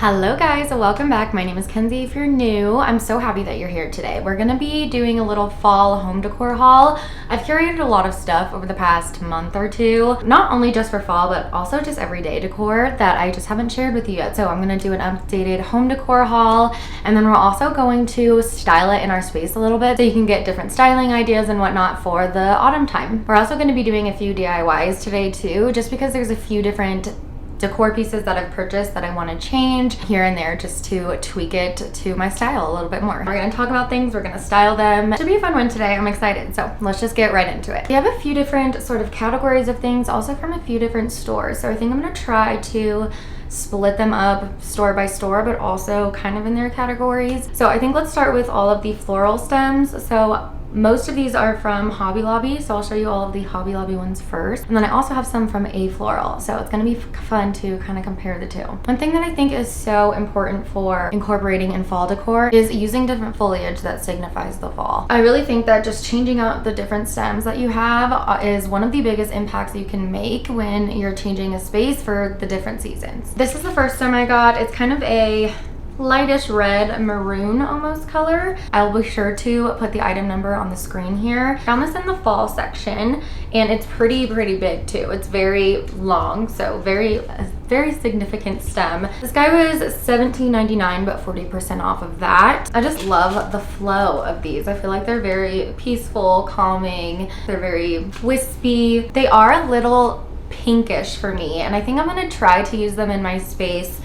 Hello guys, welcome back. My name is Kenzie if you're new. I'm so happy that you're here today. We're gonna be doing a little fall home decor haul. I've curated a lot of stuff over the past month or two, not only just for fall, but also just everyday decor that I just haven't shared with you yet. So I'm gonna do an updated home decor haul, and then we're also going to style it in our space a little bit so you can get different styling ideas and whatnot for the autumn time. We're also gonna be doing a few DIYs today too, just because there's a few different decor pieces that I've purchased that I want to change here and there just to tweak it to my style a little bit more. We're going to talk about things, we're going to style them. It should be a fun one today. I'm excited. So let's just get right into it. We have a few different sort of categories of things, also from a few different stores. So I think I'm going to try to split them up store by store, but also kind of in their categories. So I think let's start with all of the floral stems. So most of these are from Hobby Lobby, so I'll show you all of the Hobby Lobby ones first. And then I also have some from Afloral, so it's gonna be fun to kind of compare the two. One thing that I think is so important for incorporating in fall decor is using different foliage that signifies the fall. I really think that just changing out the different stems that you have is one of the biggest impacts you can make when you're changing a space for the different seasons. This is the first stem I got. It's kind of a lightish red maroon almost color. I'll be sure to put the item number on the screen here. Found this in the fall section, and it's pretty big too. It's very long, so very significant stem. This guy was $17.99, but 40% off of that. I just love the flow of these. I feel like they're very peaceful, calming. They're very wispy. They are a little pinkish for me, and I think I'm gonna try to use them in my space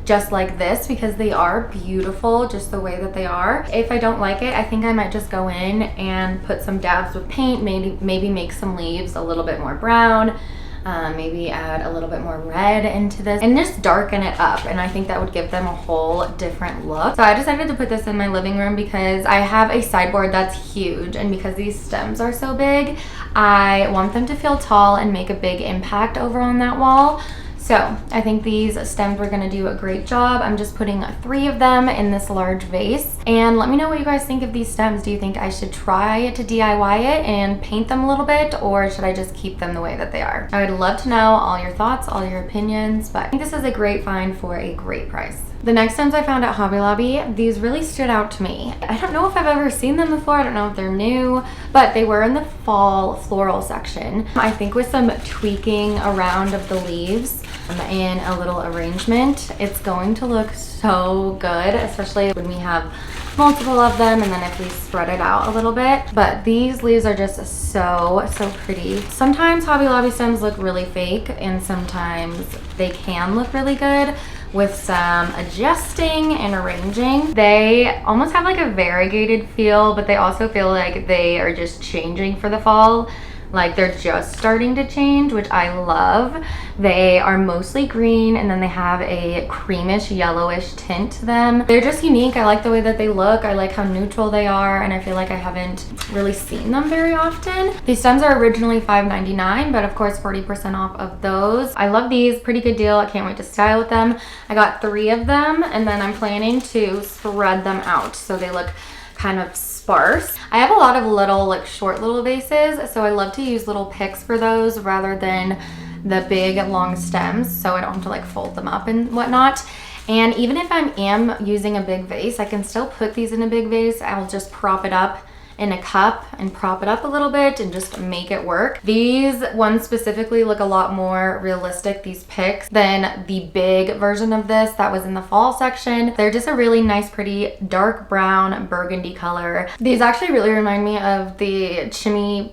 just like this because they are beautiful just the way that they are. If I don't like it, I think I might just go in and put some dabs with paint, maybe make some leaves a little bit more brown, maybe add a little bit more red into this and just darken it up, and I think that would give them a whole different look. So I decided to put this in my living room because I have a sideboard that's huge, and because these stems are so big, I want them to feel tall and make a big impact over on that wall. So I think these stems are gonna do a great job. I'm just putting 3 of them in this large vase. And let me know what you guys think of these stems. Do you think I should try to DIY it and paint them a little bit, or should I just keep them the way that they are? I would love to know all your thoughts, all your opinions, but I think this is a great find for a great price. The next stems I found at Hobby Lobby, these really stood out to me. I don't know if I've ever seen them before. I don't know if they're new, but they were in the fall floral section. I think with some tweaking around of the leaves and a little arrangement, it's going to look so good, especially when we have multiple of them, and then if we spread it out a little bit. But these leaves are just so pretty. Sometimes Hobby Lobby stems look really fake, and sometimes they can look really good with some adjusting and arranging. They almost have like a variegated feel, but they also feel like they are just changing for the fall. Like they're just starting to change, which I love. They are mostly green, and then they have a creamish yellowish tint to them. They're just unique. I like the way that they look. I like how neutral they are, and I feel like I haven't really seen them very often. These stems are originally $5.99, but of course 40% off of those. I love these. Pretty good deal. I can't wait to style with them. I got 3 of them, and then I'm planning to spread them out so they look kind of sparse. I have a lot of little, like short little vases, so I love to use little picks for those rather than the big long stems, so I don't have to like fold them up and whatnot. And even if I am using a big vase, I can still put these in a big vase. I'll just prop it up in a cup and prop it up a little bit and just make it work. These ones specifically look a lot more realistic, these picks, than the big version of this that was in the fall section. They're just a really nice, pretty dark brown burgundy color. These actually really remind me of the chimichanga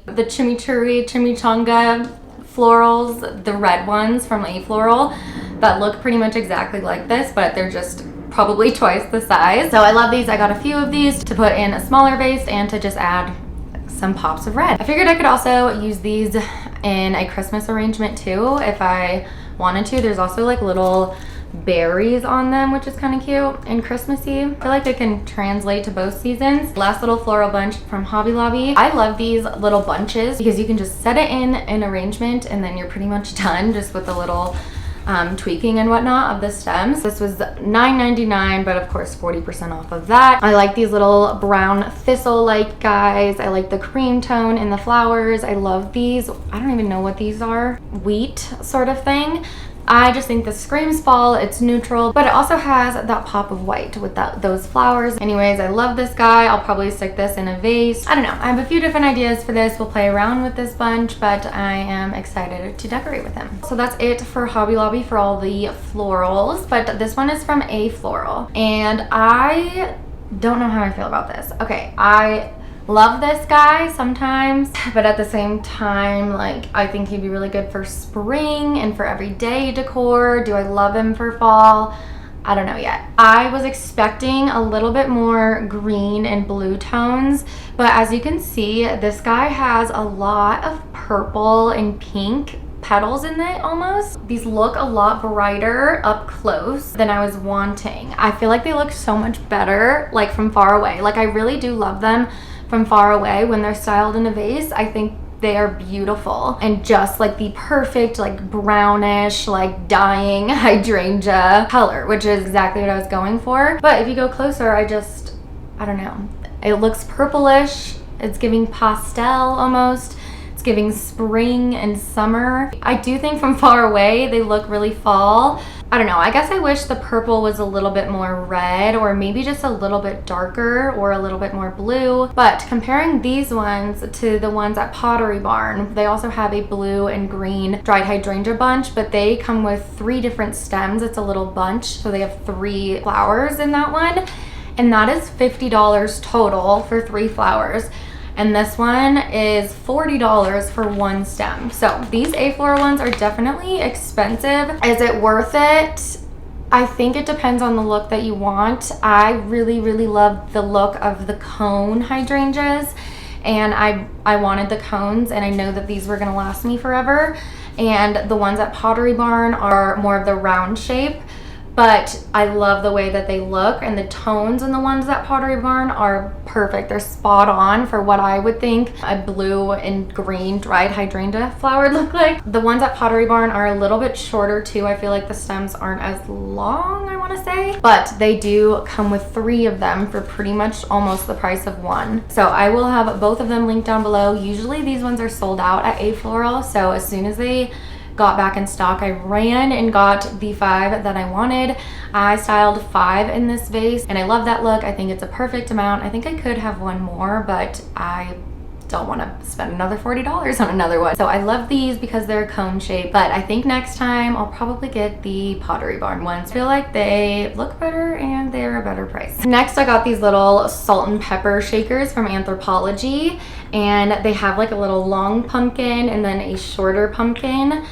florals, the red ones from Afloral that look pretty much exactly like this, but they're just probably twice the size. So I love these. I got a few of these to put in a smaller vase and to just add some pops of red. I figured I could also use these in a Christmas arrangement too if I wanted to. There's also like little berries on them, which is kind of cute and Christmassy. I feel like they can translate to both seasons. Last little floral bunch from Hobby Lobby. I love these little bunches because you can just set it in an arrangement and then you're pretty much done just with a little tweaking and whatnot of the stems. This was $9.99, but of course 40% off of that. I like these little brown thistle-like guys. I like the cream tone in the flowers. I love these. I don't even know what these are. Wheat sort of thing. I just think this screams fall. It's neutral, but it also has that pop of white with those flowers. Anyways, I love this guy. I'll probably stick this in a vase. I don't know. I have a few different ideas for this. We'll play around with this bunch, but I am excited to decorate with him. So that's it for Hobby Lobby for all the florals, but this one is from Afloral, and I don't know how I feel about this. Okay, I love this guy sometimes, but at the same time, like, I think he'd be really good for spring and for everyday decor. Do I love him for fall? I don't know yet. I was expecting a little bit more green and blue tones, but as you can see, this guy has a lot of purple and pink petals in it almost. These look a lot brighter up close than I was wanting. I feel like they look so much better like from far away. Like, I really do love them from far away when they're styled in a vase. I think they are beautiful and just like the perfect like brownish like dying hydrangea color, which is exactly what I was going for. But if you go closer, I don't know, it looks purplish. It's giving pastel almost. It's giving spring and summer. I do think from far away they look really fall. I don't know, I guess I wish the purple was a little bit more red, or maybe just a little bit darker or a little bit more blue. But comparing these ones to the ones at Pottery Barn, they also have a blue and green dried hydrangea bunch, but they come with 3 different stems. It's a little bunch, so they have 3 flowers in that one, and that is $50 total for 3 flowers. And this one is $40 for 1 stem. So these Afloral ones are definitely expensive. Is it worth it? I think it depends on the look that you want. I really, really love the look of the cone hydrangeas, and I wanted the cones, and I know that these were gonna last me forever. And the ones at Pottery Barn are more of the round shape, but I love the way that they look, and the tones in the ones at Pottery Barn are perfect. They're spot on for what I would think a blue and green dried hydrangea flower would look like. The ones at Pottery Barn are a little bit shorter too. I feel like the stems aren't as long, I want to say, but they do come with 3 of them for pretty much almost the price of 1. So I will have both of them linked down below. Usually these ones are sold out at Afloral, so as soon as they got back in stock, I ran and got the 5 that I wanted. I styled 5 in this vase, and I love that look. I think it's a perfect amount. I think I could have 1 more, but I don't want to spend another $40 on another one. So I love these because they're cone shaped, but I think next time I'll probably get the Pottery Barn ones. I feel like they look better and they're a better price. Next, I got these little salt and pepper shakers from Anthropologie, and they have like a little long pumpkin and then a shorter pumpkin.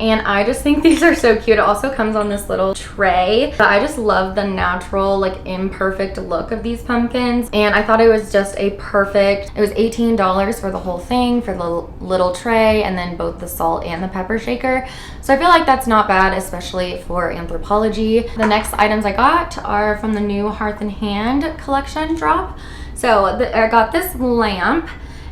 And I just think these are so cute. It also comes on this little tray. But I just love the natural, like, imperfect look of these pumpkins. And I thought it was just a perfect, it was $18 for the whole thing, for the little tray, and then both the salt and the pepper shaker. So I feel like that's not bad, especially for Anthropologie. The next items I got are from the new Hearth and Hand collection drop. So I got this lamp,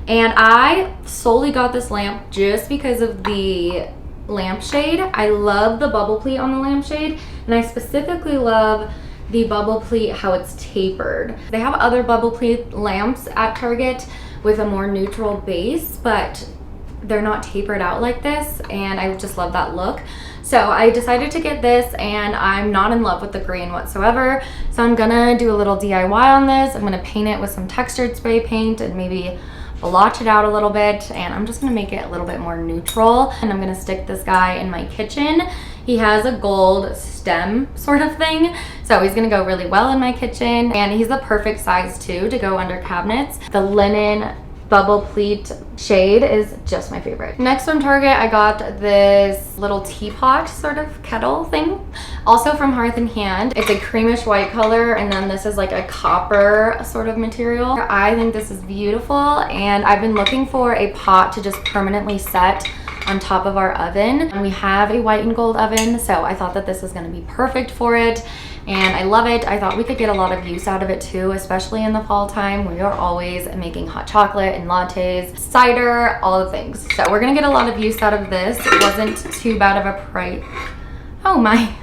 and I solely got this lamp just because of the lampshade. I love the bubble pleat on the lampshade, and I specifically love the bubble pleat how it's tapered. They have other bubble pleat lamps at Target with a more neutral base, but they're not tapered out like this, and I just love that look. So I decided to get this, and I'm not in love with the green whatsoever, so I'm gonna do a little DIY on this. I'm gonna paint it with some textured spray paint and maybe blotch it out a little bit, and I'm just gonna make it a little bit more neutral. And I'm gonna stick this guy in my kitchen. He has a gold stem sort of thing, so he's gonna go really well in my kitchen, and he's the perfect size too to go under cabinets. The linen bubble pleat shade is just my favorite. Next from Target, I got this little teapot sort of kettle thing, also from Hearth and Hand. It's a creamish white color, and then this is like a copper sort of material. I think this is beautiful, and I've been looking for a pot to just permanently set on top of our oven, and we have a white and gold oven, so I thought that this was going to be perfect for it, and I love it. I thought we could get a lot of use out of it too, especially in the fall time. We are always making hot chocolate and lattes, cider, all the things, so we're gonna get a lot of use out of this. It wasn't too bad of a price. Oh my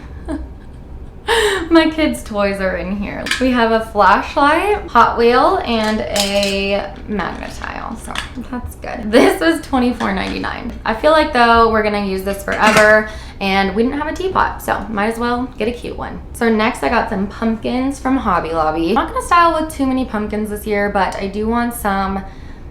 My kids' toys are in here. We have a flashlight, Hot Wheel, and a magnet tile, so that's good. This was $24.99. I feel like though we're gonna use this forever, and we didn't have a teapot, so might as well get a cute one. So next I got some pumpkins from Hobby Lobby. I'm not gonna style with too many pumpkins this year, but I do want some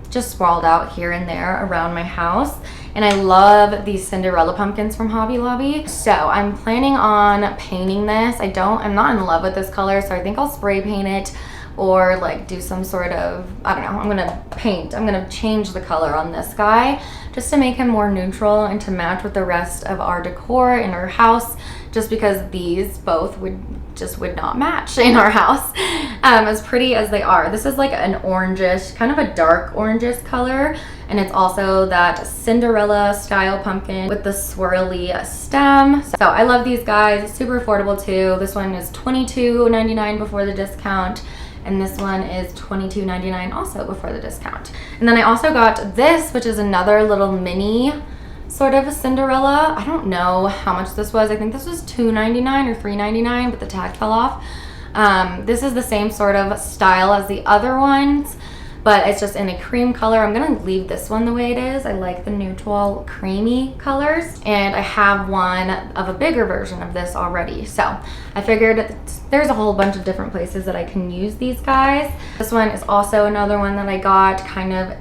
just sprawled out here and there around my house. And I love these Cinderella pumpkins from Hobby Lobby. So I'm planning on painting this. I'm not in love with this color, so I think I'll spray paint it or like do some sort of, I don't know, I'm gonna change the color on this guy just to make him more neutral and to match with the rest of our decor in our house, just because these both would not match in our house, as pretty as they are. This is like an orangish, kind of a dark orangish color, and it's also that Cinderella style pumpkin with the swirly stem. So I love these guys, super affordable too. This one is $22.99 before the discount, and this one is $22.99 also before the discount. And then I also got this, which is another little mini sort of a Cinderella. I don't know how much this was. I think this was $2.99 or $3.99, but the tag fell off. This is the same sort of style as the other ones, but it's just in a cream color. I'm gonna leave this one the way it is. I like the neutral creamy colors, and I have one of a bigger version of this already. So I figured there's a whole bunch of different places that I can use these guys. This one is also another one that I got.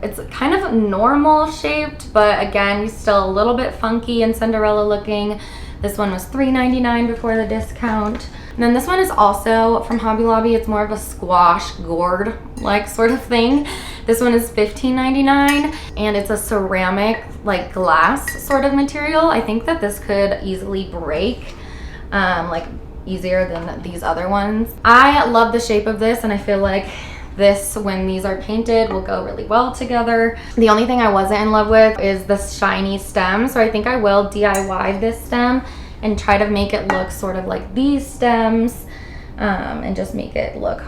It's kind of normal shaped, but again, still a little bit funky and Cinderella looking. This one was $3.99 before the discount. And then this one is also from Hobby Lobby. It's more of a squash gourd like sort of thing. This one is $15.99, and it's a ceramic like glass sort of material. I think that this could easily break, like easier than these other ones. I love the shape of this, and I feel like this, when these are painted, will go really well together. The only thing I wasn't in love with is the shiny stem, so I think I will DIY this stem and try to make it look sort of like these stems, and just make it look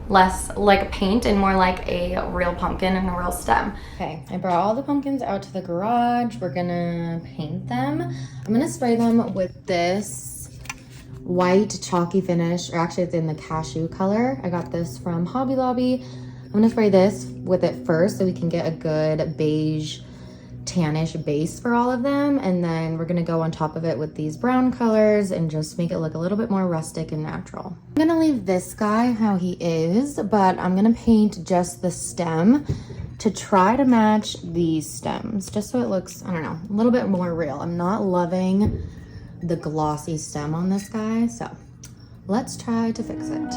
less like paint and more like a real pumpkin and a real stem. Okay, I brought all the pumpkins out to the garage. We're gonna paint them. I'm gonna spray them with this white chalky finish, or actually it's in the cashew color. I got this from Hobby Lobby. I'm gonna spray this with it first so we can get a good beige tannish base for all of them, and then we're gonna go on top of it with these brown colors and just make it look a little bit more rustic and natural. I'm gonna leave this guy how he is, but I'm gonna paint just the stem to try to match these stems, just so it looks, I don't know, a little bit more real. I'm not loving the glossy stem on this guy, so let's try to fix it.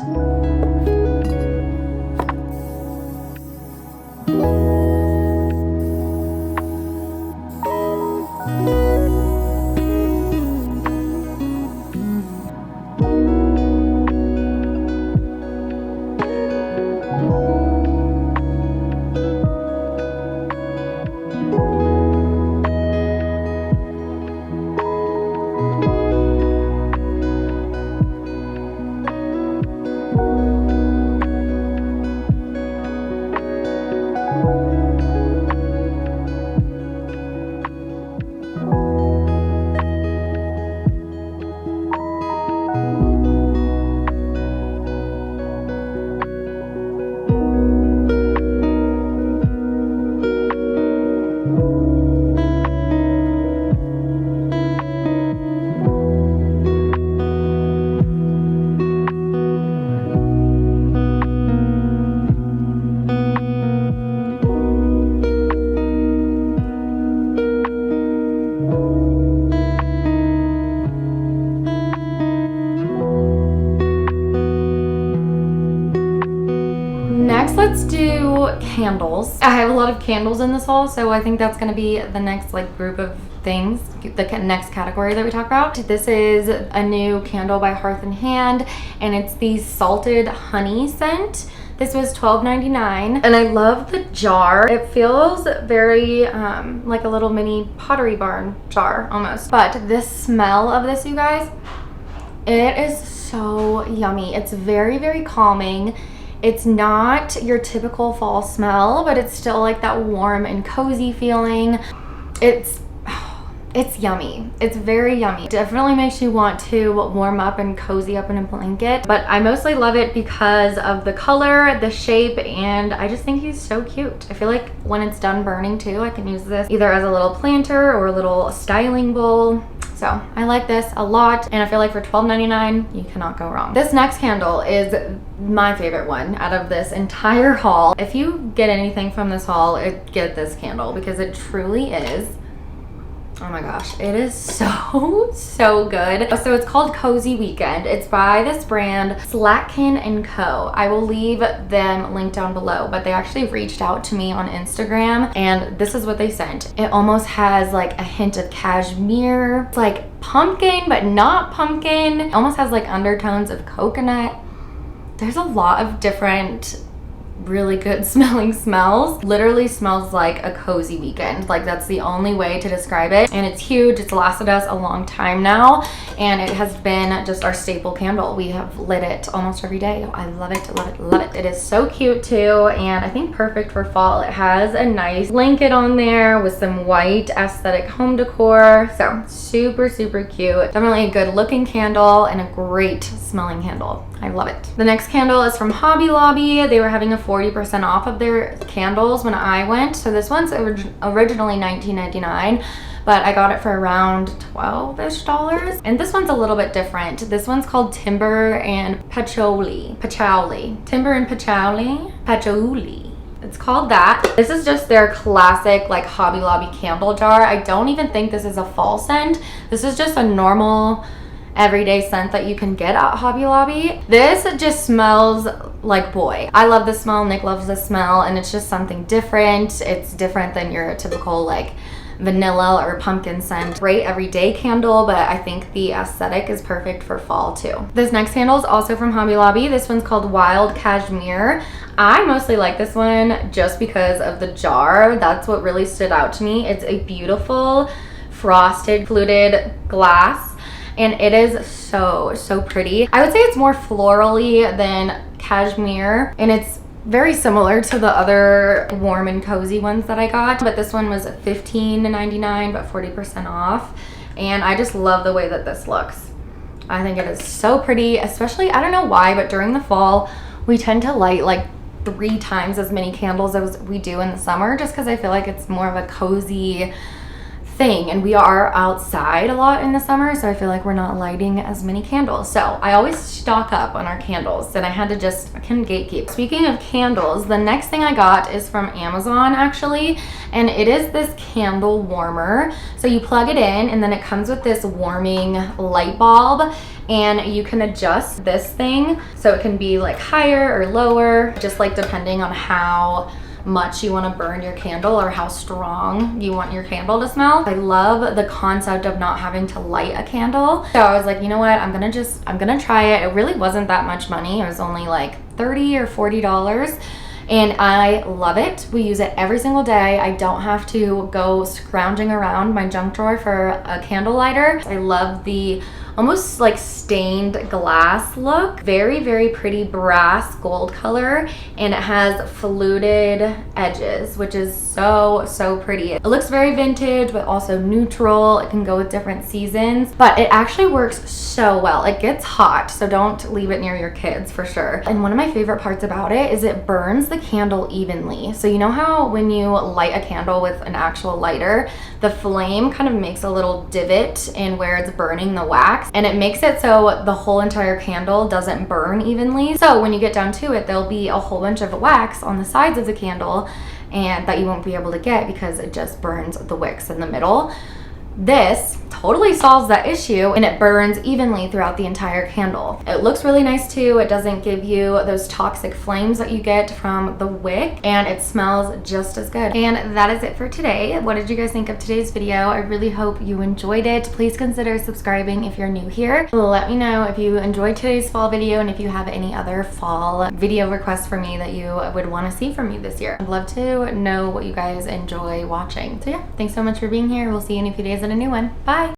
Let's do candles. I have a lot of candles in this haul, so I think that's going to be the next like group of things, the next category that we talk about. This is a new candle by Hearth and Hand, and it's the salted honey scent. This was $12.99, and I love the jar. It feels very like a little mini Pottery Barn jar almost. But this smell of this, you guys, it is so yummy. It's very, very calming. It's not your typical fall smell, but it's still like that warm and cozy feeling. It's yummy. It's very yummy. Definitely makes you want to warm up and cozy up in a blanket, but I mostly love it because of the color, the shape, and I just think he's so cute. I feel like when it's done burning too, I can use this either as a little planter or a little styling bowl. So I like this a lot, and I feel like for $12.99, you cannot go wrong. This next candle is my favorite one out of this entire haul. If you get anything from this haul, get this candle because it truly is, oh my gosh, it is so good. So it's called Cozy Weekend. It's by this brand Slatkin & Co. I will leave them linked down below, but they actually reached out to me on Instagram and this is what they sent. It almost has like a hint of cashmere. It's like pumpkin, but not pumpkin. It almost has like undertones of coconut. There's a lot of different really good smelling smells. Literally smells like a cozy weekend. Like that's the only way to describe it. And it's huge. It's lasted us a long time now. And it has been just our staple candle. We have lit it almost every day. I love it, love it, love it. It is so cute too. And I think perfect for fall. It has a nice blanket on there with some white aesthetic home decor. So super cute. Definitely a good looking candle and a great smelling candle. I love it. The next candle is from Hobby Lobby. They were having a 40% off of their candles when I went. So this one's originally $19.99, but I got it for around $12-ish. And this one's a little bit different. This one's called Timber and Patchouli. Timber and Patchouli. It's called that. This is just their classic like Hobby Lobby candle jar. I don't even think this is a fall scent. This is just a normal everyday scent that you can get at Hobby Lobby. This just smells like boy. I love the smell. Nick loves the smell, and it's just something different. It's different than your typical like vanilla or pumpkin scent. Great everyday candle, but I think the aesthetic is perfect for fall too. This next candle is also from Hobby Lobby. This one's called Wild Cashmere. I mostly like this one just because of the jar. That's what really stood out to me. It's a beautiful frosted fluted glass. And it is so pretty. I would say it's more florally than cashmere, and it's very similar to the other warm and cozy ones that I got, but this one was $15.99 but 40% off, and I just love the way that this looks. I think it is so pretty, especially, I don't know why, but during the fall we tend to light like 3 times as many candles as we do in the summer, just because I feel like it's more of a cozy thing, and we are outside a lot in the summer, so I feel like we're not lighting as many candles. So I always stock up on our candles, and I couldn't gatekeep. Speaking of candles, the next thing I got is from Amazon actually, and it is this candle warmer. So you plug it in, and then it comes with this warming light bulb, and you can adjust this thing so it can be like higher or lower, just like depending on how much you want to burn your candle or how strong you want your candle to smell. I love the concept of not having to light a candle. So I was like, you know what, I'm gonna try it. It really wasn't that much money. It was only like $30 or $40. And I love it. We use it every single day. I don't have to go scrounging around my junk drawer for a candle lighter. I love the almost like stained glass look. Very pretty brass gold color, and it has fluted edges, which is so pretty. It looks very vintage but also neutral. It can go with different seasons, but it actually works so well. It gets hot, so don't leave it near your kids for sure. And one of my favorite parts about it is it burns the candle evenly. So you know how when you light a candle with an actual lighter, the flame kind of makes a little divot in where it's burning the wax, and it makes it so the whole entire candle doesn't burn evenly. So when you get down to it, there'll be a whole bunch of wax on the sides of the candle, and that you won't be able to get because it just burns the wicks in the middle. This totally solves that issue, and it burns evenly throughout the entire candle. It looks really nice too. It doesn't give you those toxic flames that you get from the wick, and it smells just as good. And that is it for today. What did you guys think of today's video? I really hope you enjoyed it. Please consider subscribing if you're new here. Let me know if you enjoyed today's fall video and if you have any other fall video requests for me that you would want to see from me this year. I'd love to know what you guys enjoy watching. So yeah, thanks so much for being here. We'll see you in a few days in a new one. Bye.